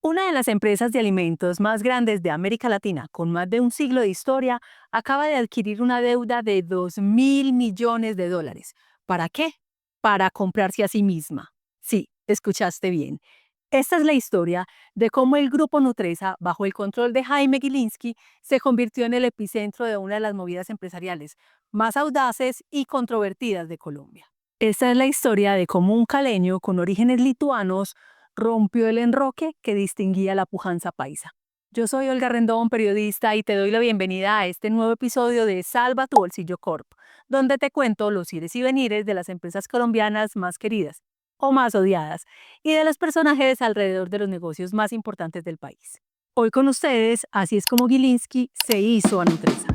Una de las empresas de alimentos más grandes de América Latina, con más de un siglo de historia, acaba de adquirir una deuda de $2.000 millones. ¿Para qué? Para comprarse a sí misma. Sí, escuchaste bien. Esta es la historia de cómo el grupo Nutresa, bajo el control de Jaime Gilinski, se convirtió en el epicentro de una de las movidas empresariales más audaces y controvertidas de Colombia. Esta es la historia de cómo un caleño con orígenes lituanos rompió el enroque que distinguía la pujanza paisa. Yo soy Olga Rendón, periodista, y te doy la bienvenida a este nuevo episodio de Salva tu Bolsillo Corp, donde te cuento los ires y venires de las empresas colombianas más queridas o más odiadas y de los personajes alrededor de los negocios más importantes del país. Hoy con ustedes, así es como Gilinski se hizo a Nutresa.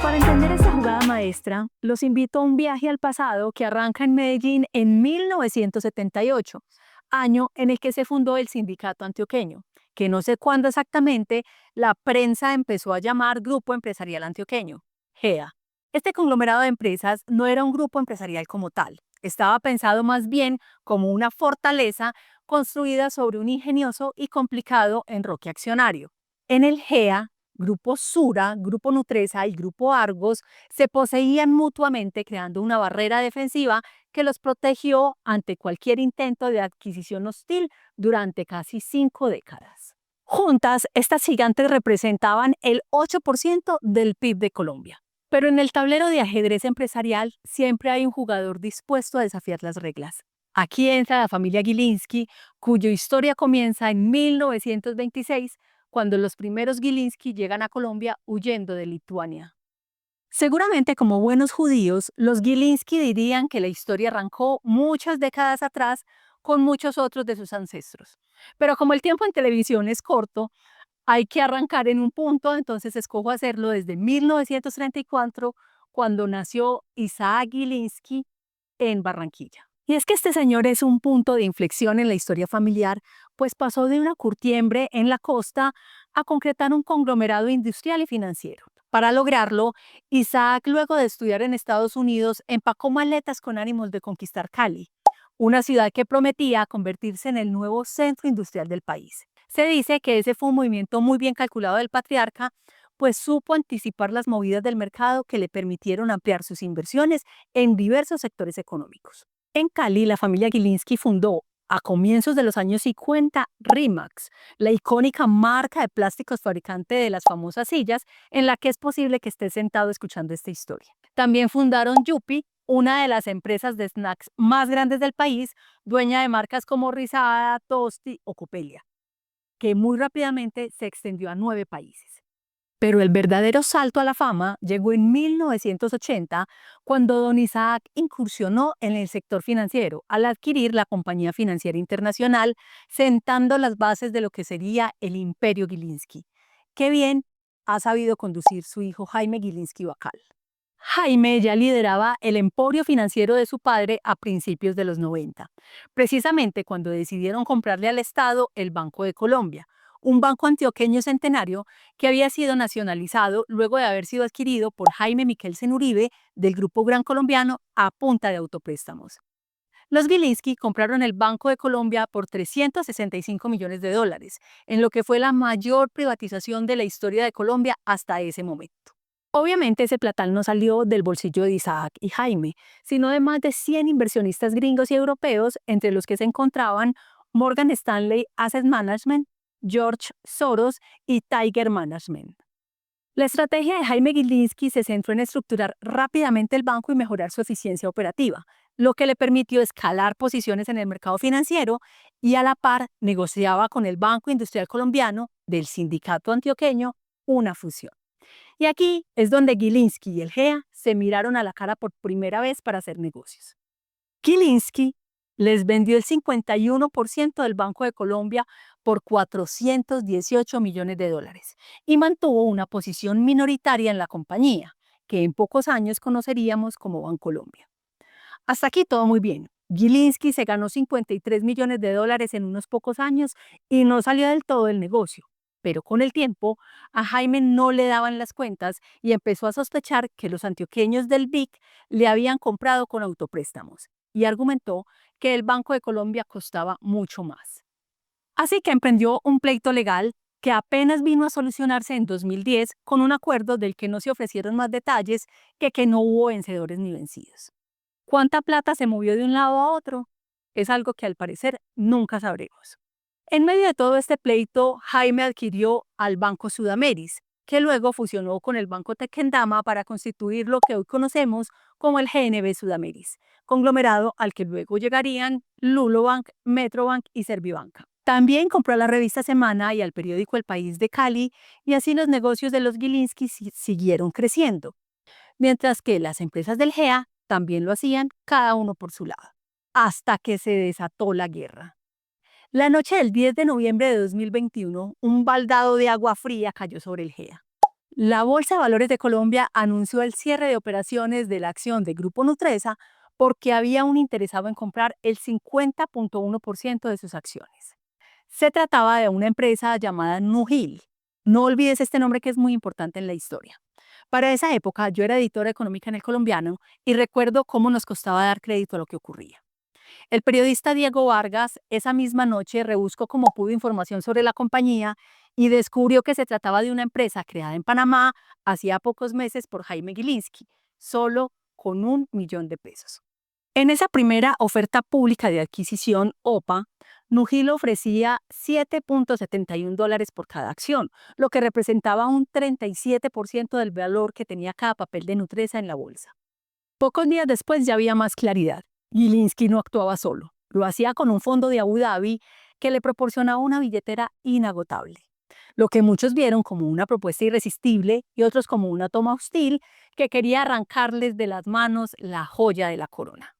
Para entender esta jugada maestra, los invito a un viaje al pasado que arranca en Medellín en 1978, año en el que se fundó el Sindicato Antioqueño, que no sé cuándo exactamente la prensa empezó a llamar Grupo Empresarial Antioqueño, GEA. Este conglomerado de empresas no era un grupo empresarial como tal, estaba pensado más bien como una fortaleza construida sobre un ingenioso y complicado enroque accionario. En el GEA, Grupo Sura, Grupo Nutresa y Grupo Argos se poseían mutuamente, creando una barrera defensiva que los protegió ante cualquier intento de adquisición hostil durante casi 5 décadas. Juntas, estas gigantes representaban el 8% del PIB de Colombia. Pero en el tablero de ajedrez empresarial siempre hay un jugador dispuesto a desafiar las reglas. Aquí entra la familia Gilinski, cuya historia comienza en 1926, cuando los primeros Gilinski llegan a Colombia huyendo de Lituania. Seguramente como buenos judíos, los Gilinski dirían que la historia arrancó muchas décadas atrás con muchos otros de sus ancestros. Pero como el tiempo en televisión es corto, hay que arrancar en un punto, entonces escojo hacerlo desde 1934, cuando nació Isaac Gilinski en Barranquilla. Y es que este señor es un punto de inflexión en la historia familiar, pues pasó de una curtiembre en la costa a concretar un conglomerado industrial y financiero. Para lograrlo, Isaac, luego de estudiar en Estados Unidos, empacó maletas con ánimos de conquistar Cali, una ciudad que prometía convertirse en el nuevo centro industrial del país. Se dice que ese fue un movimiento muy bien calculado del patriarca, pues supo anticipar las movidas del mercado que le permitieron ampliar sus inversiones en diversos sectores económicos. En Cali, la familia Gilinski fundó, a comienzos de los años 50, Rimax, la icónica marca de plásticos fabricante de las famosas sillas, en la que es posible que estés sentado escuchando esta historia. También fundaron Yupi, una de las empresas de snacks más grandes del país, dueña de marcas como Rizada, Tosti o Copelia, que muy rápidamente se extendió a 9 países. Pero el verdadero salto a la fama llegó en 1980, cuando don Isaac incursionó en el sector financiero al adquirir la Compañía Financiera Internacional, sentando las bases de lo que sería el Imperio Gilinski. Qué bien ha sabido conducir su hijo Jaime Gilinski Bacal. Jaime ya lideraba el emporio financiero de su padre a principios de los 90, precisamente cuando decidieron comprarle al Estado el Banco de Colombia, un banco antioqueño centenario que había sido nacionalizado luego de haber sido adquirido por Jaime Miquelsen Uribe del Grupo Gran Colombiano a punta de autopréstamos. Los Gilinski compraron el Banco de Colombia por $365 millones, en lo que fue la mayor privatización de la historia de Colombia hasta ese momento. Obviamente ese platal no salió del bolsillo de Isaac y Jaime, sino de más de 100 inversionistas gringos y europeos, entre los que se encontraban Morgan Stanley Asset Management, George Soros y Tiger Management. La estrategia de Jaime Gilinski se centró en estructurar rápidamente el banco y mejorar su eficiencia operativa, lo que le permitió escalar posiciones en el mercado financiero y a la par negociaba con el Banco Industrial Colombiano del Sindicato Antioqueño una fusión. Y aquí es donde Gilinski y el GEA se miraron a la cara por primera vez para hacer negocios. Gilinski les vendió el 51% del Banco de Colombia por $418 millones y mantuvo una posición minoritaria en la compañía, que en pocos años conoceríamos como Bancolombia. Hasta aquí todo muy bien. Gilinski se ganó $53 millones en unos pocos años y no salió del todo del negocio. Pero con el tiempo, a Jaime no le daban las cuentas y empezó a sospechar que los antioqueños del BIC le habían comprado con autopréstamos. y argumentó que el Banco de Colombia costaba mucho más. Así que emprendió un pleito legal que apenas vino a solucionarse en 2010 con un acuerdo del que no se ofrecieron más detalles que no hubo vencedores ni vencidos. ¿Cuánta plata se movió de un lado a otro? Es algo que al parecer nunca sabremos. En medio de todo este pleito, Jaime adquirió al Banco Sudameris, que luego fusionó con el Banco Tequendama para constituir lo que hoy conocemos como el GNB Sudameris, conglomerado al que luego llegarían Lulobank, Metrobank y Servibanca. También compró a la revista Semana y al periódico El País de Cali, y así los negocios de los Gilinski siguieron creciendo, mientras que las empresas del GEA también lo hacían, cada uno por su lado, hasta que se desató la guerra. La noche del 10 de noviembre de 2021, un baldado de agua fría cayó sobre el GEA. La Bolsa de Valores de Colombia anunció el cierre de operaciones de la acción de Grupo Nutresa porque había un interesado en comprar el 50.1% de sus acciones. Se trataba de una empresa llamada Nugil. No olvides este nombre que es muy importante en la historia. Para esa época yo era editora económica en El Colombiano y recuerdo cómo nos costaba dar crédito a lo que ocurría. El periodista Diego Vargas esa misma noche rebuscó como pudo información sobre la compañía y descubrió que se trataba de una empresa creada en Panamá hacía pocos meses por Jaime Gilinski, solo con $1.000.000. En esa primera oferta pública de adquisición, OPA, Nugil ofrecía $7.71 por cada acción, lo que representaba un 37% del valor que tenía cada papel de Nutresa en la bolsa. Pocos días después ya había más claridad. Gilinski no actuaba solo, lo hacía con un fondo de Abu Dhabi que le proporcionaba una billetera inagotable, lo que muchos vieron como una propuesta irresistible y otros como una toma hostil que quería arrancarles de las manos la joya de la corona.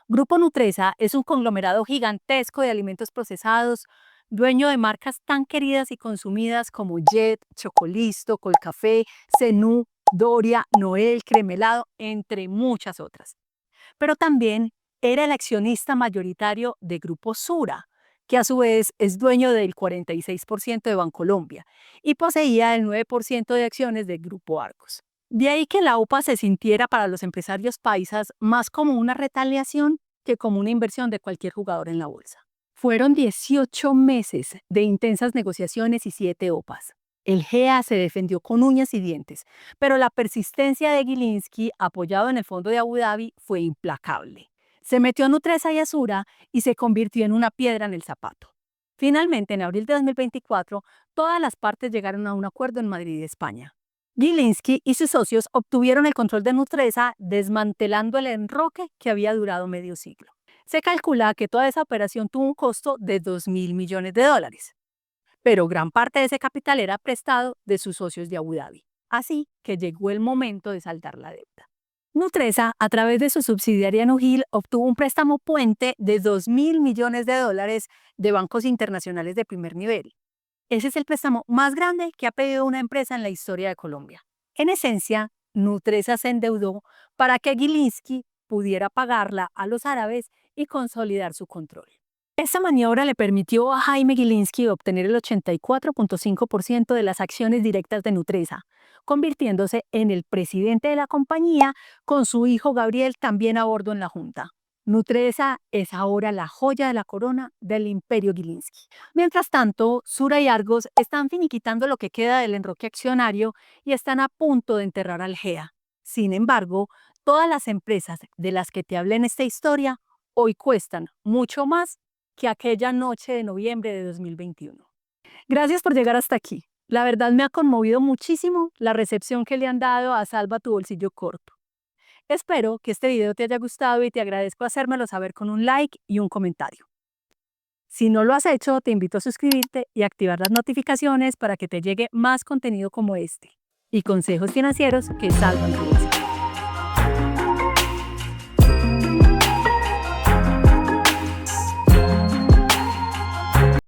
Grupo Nutresa es un conglomerado gigantesco de alimentos procesados, dueño de marcas tan queridas y consumidas como Jet, Chocolisto, Colcafé, Zenú, Doria, Noel, Cremelado, entre muchas otras. Pero también era el accionista mayoritario de Grupo Sura, que a su vez es dueño del 46% de Bancolombia y poseía el 9% de acciones del Grupo Argos. De ahí que la OPA se sintiera para los empresarios paisas más como una retaliación que como una inversión de cualquier jugador en la bolsa. Fueron 18 meses de intensas negociaciones y 7 OPAs. El GEA se defendió con uñas y dientes, pero la persistencia de Gilinski, apoyado en el fondo de Abu Dhabi, fue implacable. Se metió a Nutresa y a Sura y se convirtió en una piedra en el zapato. Finalmente, en abril de 2024, todas las partes llegaron a un acuerdo en Madrid, España. Gilinski y sus socios obtuvieron el control de Nutresa, desmantelando el enroque que había durado medio siglo. Se calcula que toda esa operación tuvo un costo de $2.000.000.000, pero gran parte de ese capital era prestado de sus socios de Abu Dhabi. Así que llegó el momento de saldar la deuda. Nutresa, a través de su subsidiaria Nugil, obtuvo un préstamo puente de $2.000.000.000 de bancos internacionales de primer nivel. Ese es el préstamo más grande que ha pedido una empresa en la historia de Colombia. En esencia, Nutresa se endeudó para que Gilinski pudiera pagarla a los árabes y consolidar su control. Esta maniobra le permitió a Jaime Gilinski obtener el 84.5% de las acciones directas de Nutresa, convirtiéndose en el presidente de la compañía con su hijo Gabriel también a bordo en la junta. Nutresa es ahora la joya de la corona del imperio Gilinski. Mientras tanto, Sura y Argos están finiquitando lo que queda del enroque accionario y están a punto de enterrar al GEA. Sin embargo, todas las empresas de las que te hablé en esta historia hoy cuestan mucho más que aquella noche de noviembre de 2021. Gracias por llegar hasta aquí. La verdad me ha conmovido muchísimo la recepción que le han dado a Salva tu bolsillo corto. Espero que este video te haya gustado y te agradezco hacérmelo saber con un like y un comentario. Si no lo has hecho, te invito a suscribirte y activar las notificaciones para que te llegue más contenido como este y consejos financieros que salvan tu bolsillo.